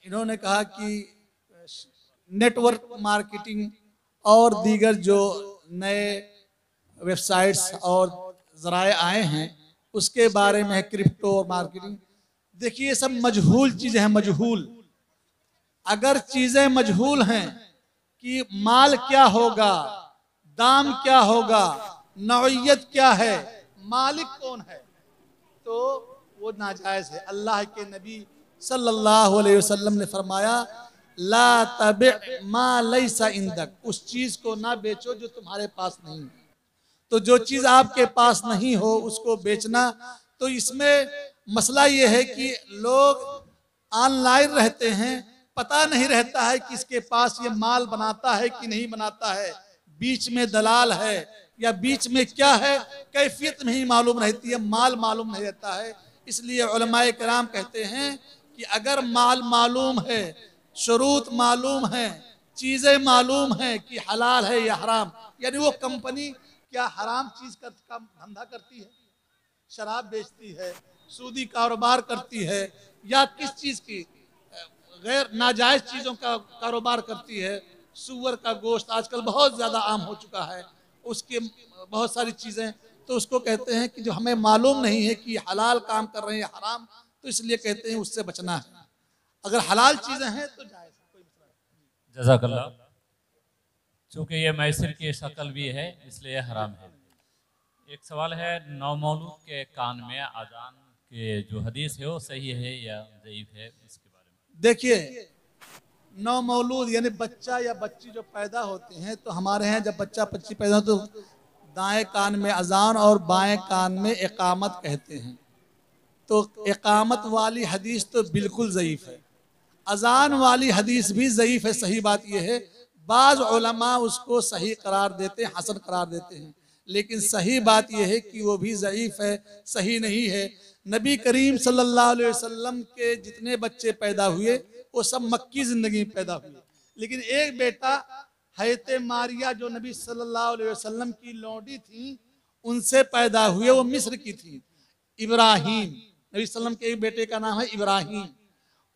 इन्होंने कहा कि नेटवर्क मार्केटिंग और दीगर जो नए वेबसाइट्स और जराए आए हैं उसके बारे में है, क्रिप्टो और मार्केटिंग। देखिए ये सब मजहूल चीजें हैं, मजहूल। अगर चीजें मजहूल हैं कि माल क्या होगा, दाम क्या होगा, नौइयत क्या है, मालिक कौन है, तो वो नाजायज है। अल्लाह के नबी सल्लल्लाहु अलैहि वसल्लम ने फरमाया, ला तबि मा लैसा इंदक, उस चीज को ना बेचो जो तुम्हारे पास नहीं है। तो जो चीज आपके पास नहीं हो उसको बेचना, तो इसमें मसला ये है कि लोग ऑनलाइन रहते हैं, पता नहीं रहता है कि इसके पास ये माल बनाता है कि नहीं बनाता है, बीच में दलाल है या बीच में क्या है, कैफियत नहीं मालूम रहती है, माल मालूम नहीं रहता है। इसलिए उलमाए किराम कहते हैं कि अगर माल मालूम है, शुरूत मालूम है, चीजें मालूम है कि हलाल है या हराम, यानी वो कंपनी क्या हराम चीज का धंधा करती है, शराब बेचती है, सूदी कारोबार करती है, या किस चीज की गैर नाजायज चीजों का कारोबार करती है। सुअर का गोश्त आजकल बहुत ज्यादा आम हो चुका है, उसके बहुत सारी चीजें, तो उसको कहते हैं कि जो हमें मालूम नहीं है कि हलाल काम कर रहे हैं हराम, तो इसलिए कहते हैं उससे बचना है। अगर हलाल चीजें हैं तो जायज है, कोई मसला नहीं। जज़ाकल्लाह। चूँकि ये मैसर की शक्ल भी है इसलिए हराम है। एक सवाल है, नौमौलूद के कान में अजान के जो हदीस है वो सही है या ज़ईफ है, इसके बारे में। देखिए नौमौलूद यानी बच्चा या बच्ची जो पैदा होते हैं, तो हमारे यहाँ जब बच्चा बच्ची पैदा हो तो दाएं कान में अजान और बाएं कान में इकामत कहते हैं। तो इकामत वाली हदीस तो बिल्कुल ज़ईफ है, अजान वाली हदीस भी ज़ईफ है। सही बात यह है, बाज़ उलमा उसको सही करार देते हैं, हसन करार देते हैं, लेकिन सही बात यह है कि वो भी ज़ईफ है, सही नहीं है। नबी करीम सल्लल्लाहु अलैहि वसल्लम के जितने बच्चे पैदा हुए वो सब मक्की जिंदगी में पैदा हुए, लेकिन एक बेटा हज़रत मारिया जो नबी सल्लल्लाहु अलैहि वसल्लम की लौंडी थी उनसे पैदा हुए, वो मिस्र की थी, इब्राहीम। नबी सल्लम के एक बेटे का नाम है इब्राहीम।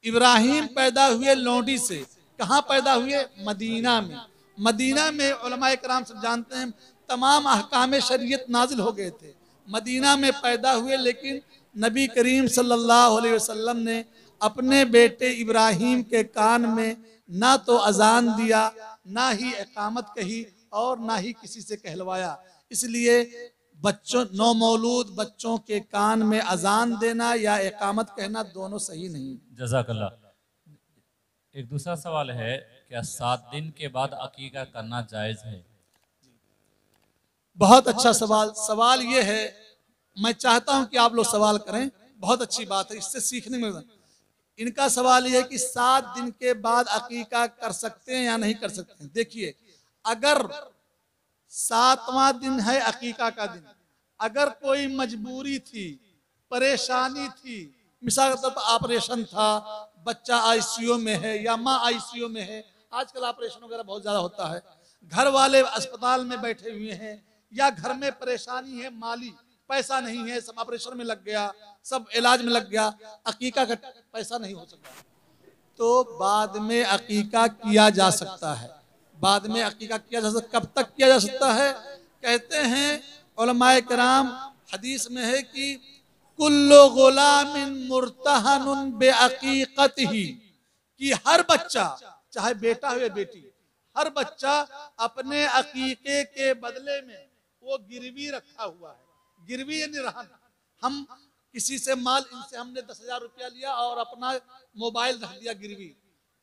इब्राहिम पैदा हुए लौंडी से। कहाँ पैदा हुए? मदीना में। मदीना में उलमाए कराम सब जानते हैं तमाम अहकाम शरीयत नाजिल हो गए थे, मदीना में पैदा हुए। लेकिन नबी करीम सल्लल्लाहु अलैहि वसल्लम ने अपने बेटे इब्राहिम के कान में ना तो अजान दिया, ना ही इकामत कही, और ना ही किसी से कहलवाया। इसलिए बच्चों, नौमौलूद बच्चों के कान में अजान देना या इकामत कहना दोनों सही नहीं। जज़ाकल्लाह। एक दूसरा सवाल है, क्या 7 दिन के बाद अकीका करना जायज़ है? बहुत अच्छा सवाल। सवाल ये है, मैं चाहता हूं कि आप लोग सवाल करें, बहुत अच्छी बात है, इससे सीखने में। इनका सवाल ये है कि 7 दिन के बाद अकीका कर सकते हैं या नहीं कर सकते हैं। देखिए अगर 7वां दिन है अकीका का दिन, अगर कोई मजबूरी थी, परेशानी थी, मिसाल के तौर पर ऑपरेशन था, बच्चा आईसीयू में है या माँ आईसीयू में है, आजकल ऑपरेशन वगैरह बहुत ज्यादा होता है, घर वाले अस्पताल में बैठे हुए हैं, या घर में परेशानी है, माली पैसा नहीं है, सब ऑपरेशन में लग गया, सब इलाज में लग गया, अकीका का पैसा नहीं हो सकता, तो बाद में अकीका किया जा सकता है। बाद में अकीका किया जा सकता। कब तक किया जा सकता है? कहते हैं उलमाए किराम, हदीस में है कि कुल्लु गुलामिन मुर्तहनुन बेअकीकतिही, कि हर बच्चा, चाहे बेटा हो या बेटी, हर बच्चा अपने अकीके के बदले में वो गिरवी रखा हुआ है। गिरवी यानी रहन, हम किसी से माल, इनसे हमने 10,000 रुपया लिया और अपना मोबाइल रख दिया गिरवी,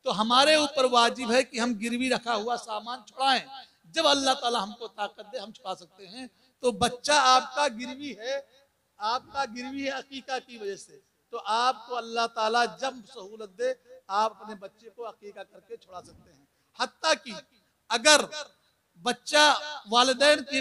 तो हमारे ऊपर वाजिब है कि हम गिरवी रखा हुआ सामान छुड़ाएं। जब अल्लाह ताला हमको ताकत दे हम छुड़ा सकते हैं। तो बच्चा आपका गिरवी है, आपका गिरवी है अकीका की वजह से, तो आपको अल्लाह ताला जब सहूलत दे आप अपने बच्चे को अकीका करके छुड़ा सकते हैं। हत्ता कि अगर बच्चा वालिदैन के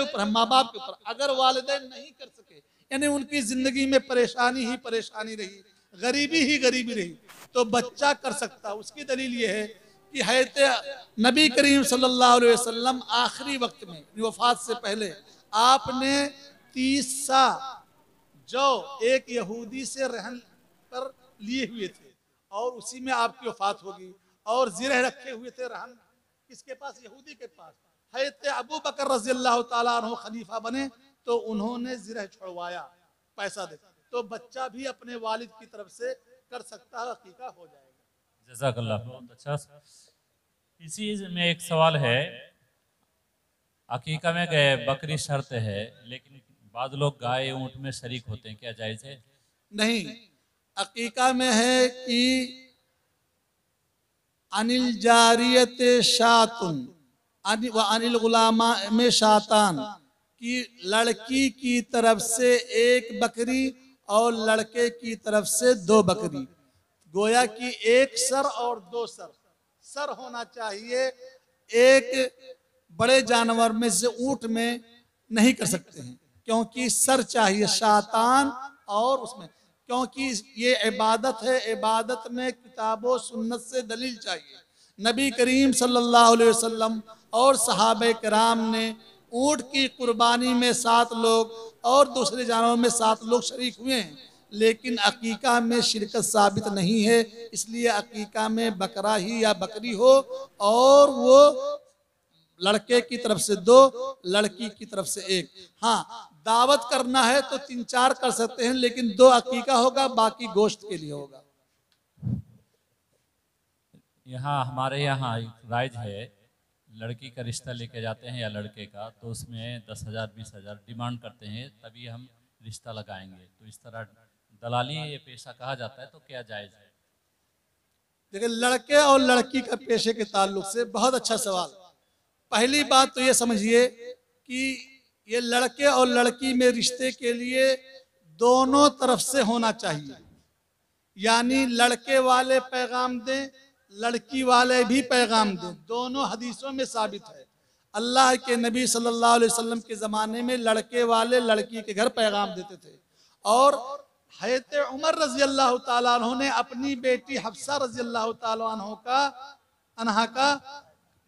ऊपर है, माँ बाप के ऊपर, अगर वालिदैन नहीं कर सके, यानी उनकी जिंदगी में परेशानी ही परेशानी रही, गरीबी ही गरीबी रही, तो बच्चा कर सकता। उसकी दलील ये है कि हज़रत नबी करीम सल्लल्लाहु अलैहि वसल्लम आखिरी वक्त में वफात से पहले आपने 30 सा जो एक यहूदी से रहन पर लिए हुए थे, और उसी में आपकी वफात होगी। और जिरह रखे हुए थे रहन किसके पास? यहूदी के पास। हज़रत अबू बकर रज़ियल्लाहु ताला अन्हु खलीफा बने तो उन्होंने जिरह छुड़वाया पैसा दे। तो बच्चा भी अपने वालिद की तरफ से कर सकता है, अकीका हो जाएगा। जज़ाकल्लाह, बहुत अच्छा। इसी में एक सवाल है, अकीका में गए बकरी शर्त है, लेकिन बाद लोग गाय ऊंट में शरीक होते हैं, क्या जायज है? नहीं, अकीका में है कि अनिल जारियत शातुन व अनिल गुलामा में शातान, कि लड़की की तरफ से एक बकरी और लड़के की तरफ से 2 बकरी। गोया कि एक सर और 2 सर। सर होना चाहिए। एक बड़े जानवर में से ऊंट में नहीं कर सकते हैं, क्योंकि सर चाहिए शातान। और उसमें क्योंकि ये इबादत है, इबादत में किताबों सुन्नत से दलील चाहिए। नबी करीम सल्लल्लाहु अलैहि वसल्लम और सहाबे किराम ने ऊंट की कुर्बानी में 7 लोग और दूसरे जानवरों में 7 लोग शरीक हुए हैं, लेकिन अकीका में शिरकत साबित नहीं है। इसलिए अकीका में बकरा ही या बकरी हो और वो लड़के की तरफ से 2, लड़की की तरफ से 1। हाँ, दावत करना है तो 3-4 कर सकते हैं, लेकिन 2 अकीका होगा, बाकी गोश्त के लिए होगा। यहाँ हमारे यहाँ एक राइज है, लड़की का रिश्ता लेके जाते हैं या लड़के का, तो उसमें 10,000 20,000 डिमांड करते हैं, तभी हम रिश्ता लगाएंगे। तो इस तरह दलाली ये पेशा कहा जाता है, तो क्या जायज है? देखिए, लड़के और लड़की का पेशे के ताल्लुक से बहुत अच्छा सवाल। पहली बात तो ये समझिए कि ये लड़के और लड़की में रिश्ते के लिए दोनों तरफ से होना चाहिए, यानी लड़के वाले पैगाम दें, लड़की वाले भी पैगाम दें। दोनों हदीसों में साबित है। अल्लाह के नबी सल्लल्लाहु अलैहि वसल्लम के ज़माने में लड़के वाले लड़की के घर पैगाम देते थे। और हज़रत उमर रज़ियल्लाहु ताला अन्हु ने अपनी बेटी हफ्सा रज़ियल्लाहु ताला अन्हा का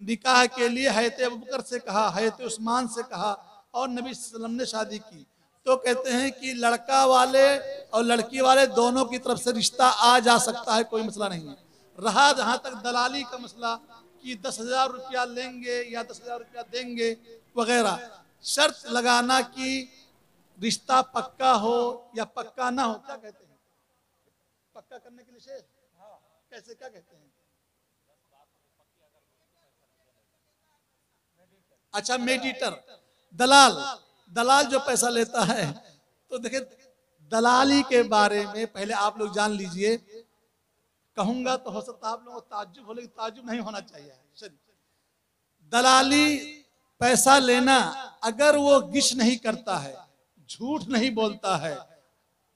निकाह के लिए हज़रत अबू बकर से कहा, हज़रत उस्मान से कहा, और नबी सल्लल्लाहु अलैहि वसल्लम ने शादी की। तो कहते हैं कि लड़का वाले और लड़की वाले दोनों की तरफ से रिश्ता आ जा सकता है, कोई मसला नहीं है। रहा जहाँ तक दलाली का मसला कि 10,000 रुपया लेंगे या 10,000 रुपया देंगे वगैरह, शर्त लगाना कि रिश्ता पक्का हो या पक्का ना हो, क्या कहते हैं? पक्का करने के लिए शेख कैसे, क्या कहते हैं? अच्छा, मेडिटर, दलाल। दलाल जो पैसा लेता है, तो देखिए दलाली के बारे में पहले आप लोग जान लीजिए। कहूंगा तो हो सकता है आप लोगों को ताज्जुब हो, लेकिन ताज्जुब नहीं होना चाहिए। दलाली पैसा लेना, अगर वो गिश नहीं करता है, झूठ नहीं बोलता है,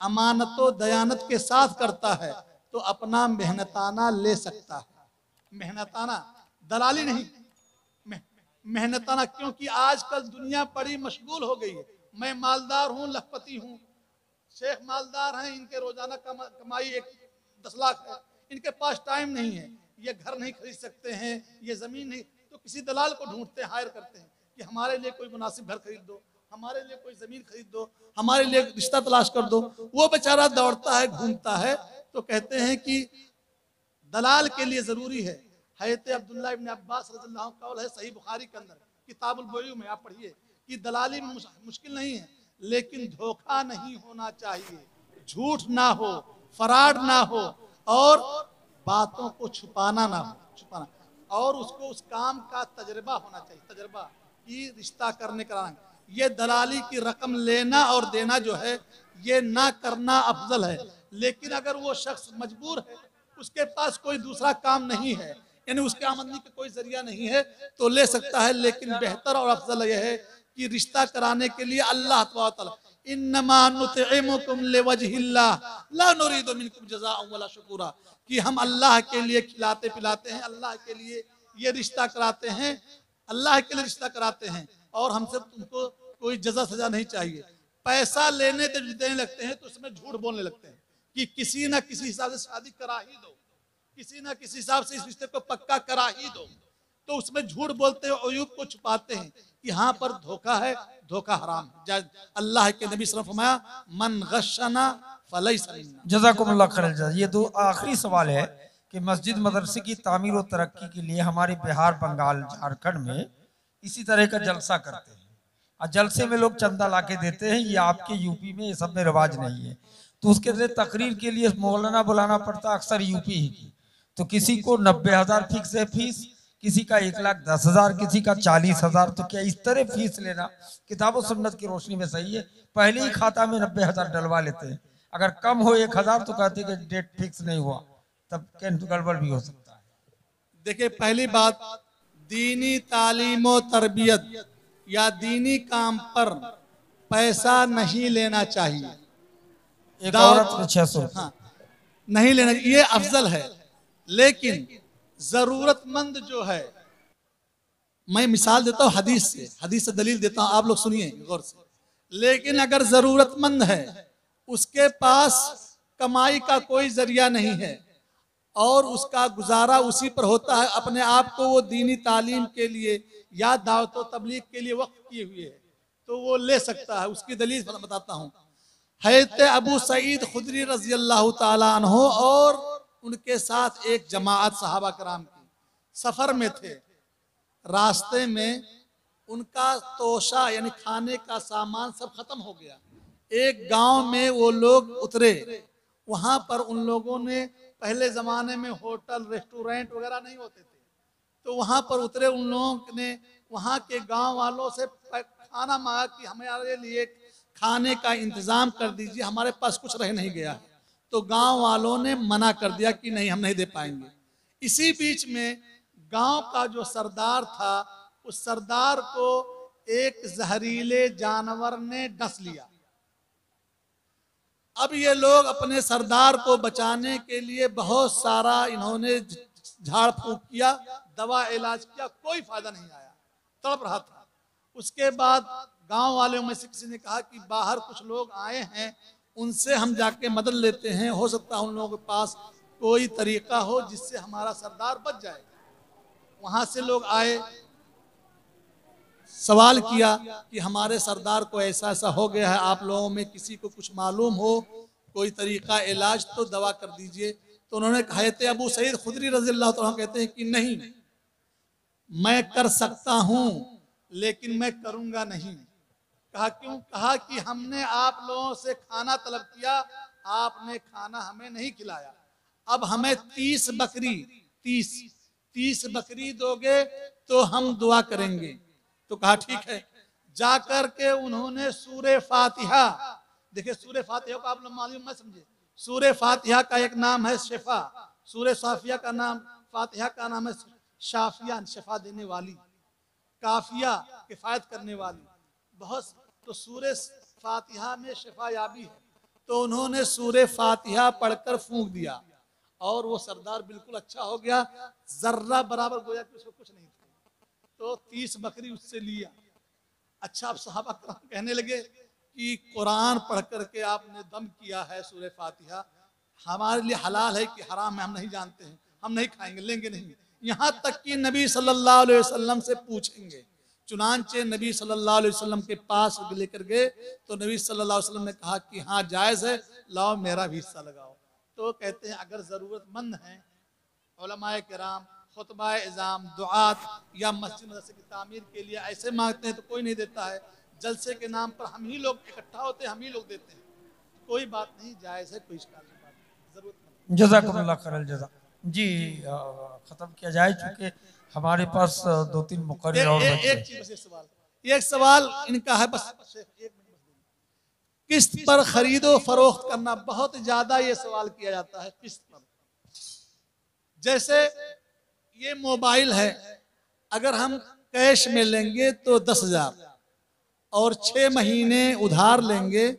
अमानतो दयानत के साथ करता है, तो अपना मेहनताना ले सकता है। मेहनताना, दलाली नहीं, मेहनताना। क्योंकि आजकल दुनिया बड़ी मशगूल हो गई है। मैं मालदार हूँ, लखपति हूँ, शेख मालदार हैं, इनके रोजाना कमाई 10 लाख है, इनके पास टाइम नहीं है, ये घर नहीं खरीद सकते हैं, ये जमीन नहीं, तो किसी दलाल को ढूंढते हैं, हायर करते हैं कि हमारे लिए कोई मुनासिब घर खरीद दो, हमारे लिए कोई जमीन खरीद दो, हमारे लिए रिश्ता तलाश कर दो। वो बेचारा दौड़ता है, घूमता है। तो कहते हैं कि दलाल के लिए जरूरी है। हज़रत अब्दुल्लाह इब्न अब्बास रज़ियल्लाहु अन्हु का कौल है, सही बुखारी के अंदर किताबुल बुयू में आप पढ़िए कि दलाली मुश्किल नहीं है, लेकिन धोखा नहीं होना चाहिए, झूठ ना हो, फराड ना हो, और बातों को छुपाना ना हो, छुपाना, और उसको उस काम का तजर्बा होना चाहिए, तजर्बा कि रिश्ता करने का। ये दलाली की रकम लेना और देना जो है, ये ना करना अफजल है। लेकिन अगर वो शख्स मजबूर है, उसके पास कोई दूसरा काम नहीं है, यानी उसके आमदनी का कोई जरिया नहीं है, तो ले सकता है। लेकिन बेहतर और अफजल यह है कि रिश्ता कराने के लिए अल्लाह तआला, इन्नमा नुतइमुकुम लिवजहिल्लाह ला नुरीदु मिनकुम जज़ाअन वला शुकुरा, कि हम अल्लाह के लिए खिलाते पिलाते हैं, अल्लाह के लिए ये रिश्ता कराते हैं, अल्लाह के लिए रिश्ता कराते हैं, और हमसे तुमको कोई जजा सजा नहीं चाहिए। पैसा लेने से देने लगते हैं तो उसमें झूठ बोलने लगते हैं कि किसी ना किसी हिसाब से शादी करा ही दो, किसी ना किसी हिसाब से इस रिश्ते को पक्का करा ही दो। तो उसमें झूठ बोलते हैं, अयूब को छुपाते हैं कि यहाँ पर धोखा है, धोखा हराम है। अल्लाह के नबी सल्लल्लाहु अलैहि वसल्लम फरमाया, मन गशना फलैसा मिन्ना। जज़ाकुमुल्लाह खैर। ये दो आखिरी सवाल है। कि मस्जिद मदरसे की तामीर और तरक्की के लिए हमारे बिहार, बंगाल, झारखंड में इसी तरह का जलसा करते हैं और जलसे में लोग चंदा लाके देते हैं। ये आपके यूपी में ये सब में रिवाज नहीं है। तो उसके लिए तकरीर के लिए मौलाना बुलाना पड़ता अक्सर यूपी ही की। तो किसी को 90,000 फिक्स है फीस, किसी का 1,10,000, किसी का 40,000। तो क्या इस तरह फीस लेना किताबों सुन्नत की रोशनी में सही है? पहले ही खाता में 90,000 डलवा लेते हैं। अगर कम हो 1,000 तो कहते कि डेट फिक्स नहीं हुआ, तब गड़बड़ भी हो सकता है। देखिए, पहली बात, दीनी तालीम और तरबियत या दीनी काम पर पैसा नहीं लेना चाहिए। एक औरत में 600, हाँ, नहीं लेना, ये अफजल है। लेकिन जरूरतमंद जो है, मैं मिसाल देता हूँ हदीस से दलील देता हूँ, आप लोग सुनिए गौर से। लेकिन अगर जरूरतमंद है, उसके पास कमाई का कोई जरिया नहीं है और उसका गुजारा उसी पर होता है, अपने आप को वो दीनी तालीम के लिए या दावत व तबलीग के लिए वक्फ किए हुए है, तो वो ले सकता है। उसकी दलील बताता हूँ। हज़रत अबू सईद खुदरी रज़ी अल्लाह ताला अन्हु और उनके साथ एक जमाअत सहाबा कराम की सफर में थे। रास्ते में उनका तोशा यानी खाने का सामान सब खत्म हो गया। एक गांव में वो लोग उतरे। वहां पर उन लोगों ने, पहले जमाने में होटल रेस्टोरेंट वगैरह नहीं होते थे, तो वहां पर उतरे। उन लोगों ने वहां के गांव वालों से खाना मांगा कि हमारे लिए खाने का इंतजाम कर दीजिए, हमारे पास कुछ रह नहीं गया है। तो गांव वालों ने मना कर दिया कि नहीं, हम नहीं दे पाएंगे। इसी बीच में गांव का जो सरदार था, उस सरदार को एक जहरीले जानवर ने डस लिया। अब ये लोग अपने सरदार को बचाने के लिए बहुत सारा इन्होंने झाड़ फूंक किया, दवा इलाज किया, कोई फायदा नहीं आया, तड़प रहा था। उसके बाद गांव वालों में से किसी ने कहा कि बाहर कुछ लोग आए हैं, उनसे हम जाके मदद लेते हैं, हो सकता है उन लोगों के पास कोई तरीका हो जिससे हमारा सरदार बच जाए। वहां से लोग आए, सवाल किया कि हमारे सरदार को ऐसा ऐसा हो गया है, आप लोगों में किसी को कुछ मालूम हो कोई तरीका इलाज तो दवा कर दीजिए। तो उन्होंने हज़रत अबू सईद खुदरी रज़ी अल्लाह तआला कहते हैं कि नहीं, मैं कर सकता हूं लेकिन मैं करूंगा नहीं। कहा क्यों? कहा कि हमने आप लोगों से खाना तलब किया, आपने खाना हमें नहीं खिलाया, अब हमें 30 बकरी दोगे तो हम दुआ करेंगे। तो कहा ठीक है। जाकर के उन्होंने सूरे फातिहा, देखिए सूरे फातिहा को आप लोग मालूम मत समझे, सूरे फातिहा का एक नाम है शिफा, सूरे साफिया का नाम, फातिहा का नाम है शाफिया, शिफा देने वाली, काफिया किफायत करने वाली, बहुत। तो सूरे फातिहा में शिफा याबी है। तो उन्होंने सूरे फातिहा पढ़कर फूंक दिया और वो सरदार बिल्कुल अच्छा हो गया, जर्रा बराबर गोया कि उसको कुछ नहीं था। तो 30 बकरी उससे लिया। अच्छा, अब सहाबा कराम कहने लगे कि कुरान पढ़ करके आपने दम किया है सूरे फातिहा, हमारे लिए हलाल है कि हराम है हम नहीं जानते हैं, हम नहीं खाएंगे, लेंगे नहीं। यहाँ तक कि नबी सल्लल्लाहु अलैहि वसल्लम से पूछेंगे। चुनांचे नबी सल्लल्लाहु अलैहि वसल्लम के पास लेकर गए तो नबी सल्लल्लाहु अलैहि वसल्लम ने कहा कि हाँ जायज़ है, लाओ मेरा भी हिस्सा लगाओ। तो कहते हैं अगर ज़रूरतमंद हैं, उलमाए किराम, खुतबा इज़ाम, दुआत या मस्जिद मदरसे की तामीर के लिए ऐसे मांगते हैं तो कोई नहीं देता है। जलसे के नाम पर हम ही लोग इकट्ठा होते हैं, हम ही लोग देते हैं, कोई बात नहीं, जायज़ है, कोई इश्काल नहीं बात, जरूरत। जज़ाकुमुल्लाह खैरल जज़ा। जी खत्म किया जाए, चूँकि हमारे पास 2-3 मुकर्रर और एक सवाल इनका है, बस एक मिनट। किस्त पर खरीदो फरोख्त करना, बहुत ज्यादा ये सवाल किया जाता है किस्त पर। जैसे ये मोबाइल है, अगर हम कैश में लेंगे तो 10,000 और 6 महीने उधार लेंगे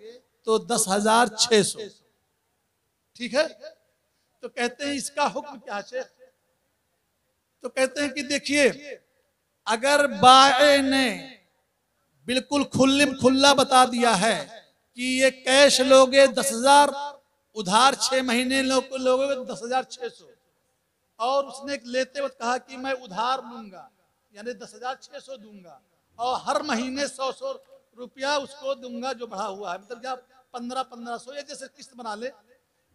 तो 10,600, ठीक है। तो कहते हैं इसका हुक्म क्या है? तो कहते हैं कि देखिए, अगर बाए ने बिल्कुल खुल्ला बता दिया है कि ये कैश लोगे 10,000, उधार 6 महीने लोगे 10,600, और उसने लेते वक्त कहा कि मैं उधार लूंगा यानी 10,600 दूंगा और हर महीने 100 रुपया उसको दूंगा जो बढ़ा हुआ है, मतलब क्या 1500 या जैसे किस्त बना ले,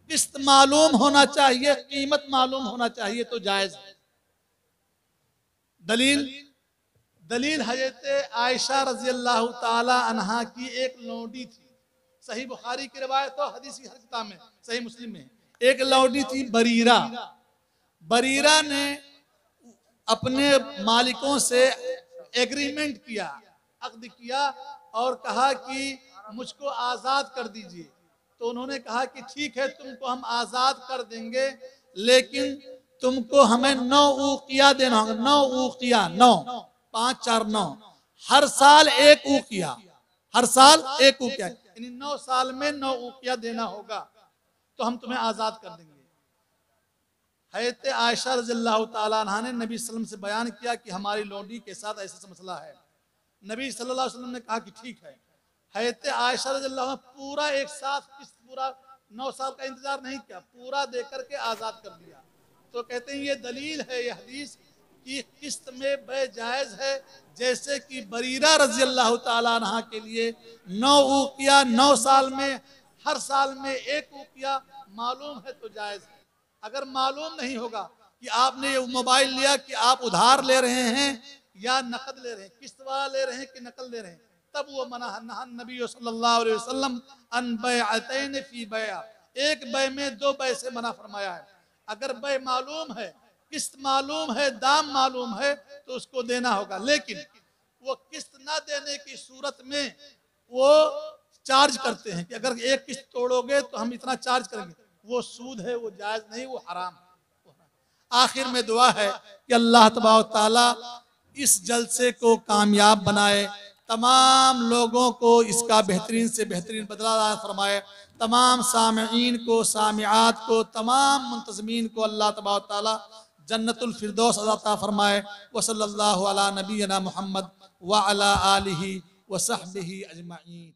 किस्त मालूम होना चाहिए, कीमत मालूम होना चाहिए तो जायज है। दलील हजरत आयशा रजी अल्लाह ताला अन्हा की एक लौंडी थी, सही बुखारी की रिवायत हो, हदीस की हर किताब में, सही मुस्लिम में। एक लौंडी थी बरीरा ने अपने मालिकों से एग्रीमेंट किया, अक्द किया और कहा कि मुझको आजाद कर दीजिए। तो उन्होंने कहा कि ठीक है, तुमको हम आजाद कर देंगे, लेकिन तुमको हमें 9 ऊकिया देना होगा। 9 ऊकिया, 9 5 4 9, हर साल 1 ऊकिया, हर साल 1 ऊकिया, यानी 9 साल में 9 ऊकिया देना होगा, तो हम तुम्हें आजाद कर देंगे। हज़रत आयशा रज़ियल्लाहु ताला अन्हा ने नबी सल्लल्लाहु अलैहि वसल्लम से बयान किया कि हमारी लौंडी के साथ ऐसा मसला है। नबी सल्लल्लाहु अलैहि वसल्लम ने कहा कि ठीक है। हज़रत आयशा रज़ियल्लाहु अन्हा पूरा एक साथ किस्त, पूरा 9 साल का इंतजार नहीं किया, पूरा देकर के आजाद कर दिया। तो कहते हैं ये दलील है, ये हदीस कि किस्त में बै जायज है, जैसे कि बरीरा रज़ियल्लाहु ताला अन्हा के लिए 9 ऊकिया 9 साल में, हर साल में 1 ऊकिया मालूम है तो जायज है। अगर मालूम नहीं होगा कि आपने ये मोबाइल लिया कि आप उधार ले रहे हैं या नकद ले रहे हैं, किस्त वाला ले रहे हैं कि नकद ले रहे हैं, तब वो मना नबी सल्लल्लाहु अलैहि वसल्लम अन बैअतैन फी बैअ, एक बै में 2 बै से मना फरमाया है। अगर बै मालूम है, किस्त मालूम है, दाम मालूम है तो उसको देना होगा, लेकिन वो किस्त ना देने की सूरत में वो चार्ज करते हैं कि अगर एक किस्त तोड़ोगे तो हम इतना चार्ज करेंगे, वो सूद है, वो जायज नहीं, वो हराम है। आखिर में दुआ है कि अल्लाह तबारक ताला इस जलसे को कामयाब बनाए, तमाम लोगों को इसका बेहतरीन से बेहतरीन बदला फरमाए, तमाम सामीईन को, सामिआत को, तमाम मुंतज़मीन को अल्लाह तबारक ताला जन्नतुल फिरदौस अता फरमाए। व सल्लल्लाहु अला नबीना मुहम्मद व अला आलिहि व सहबिहि अजमाइन।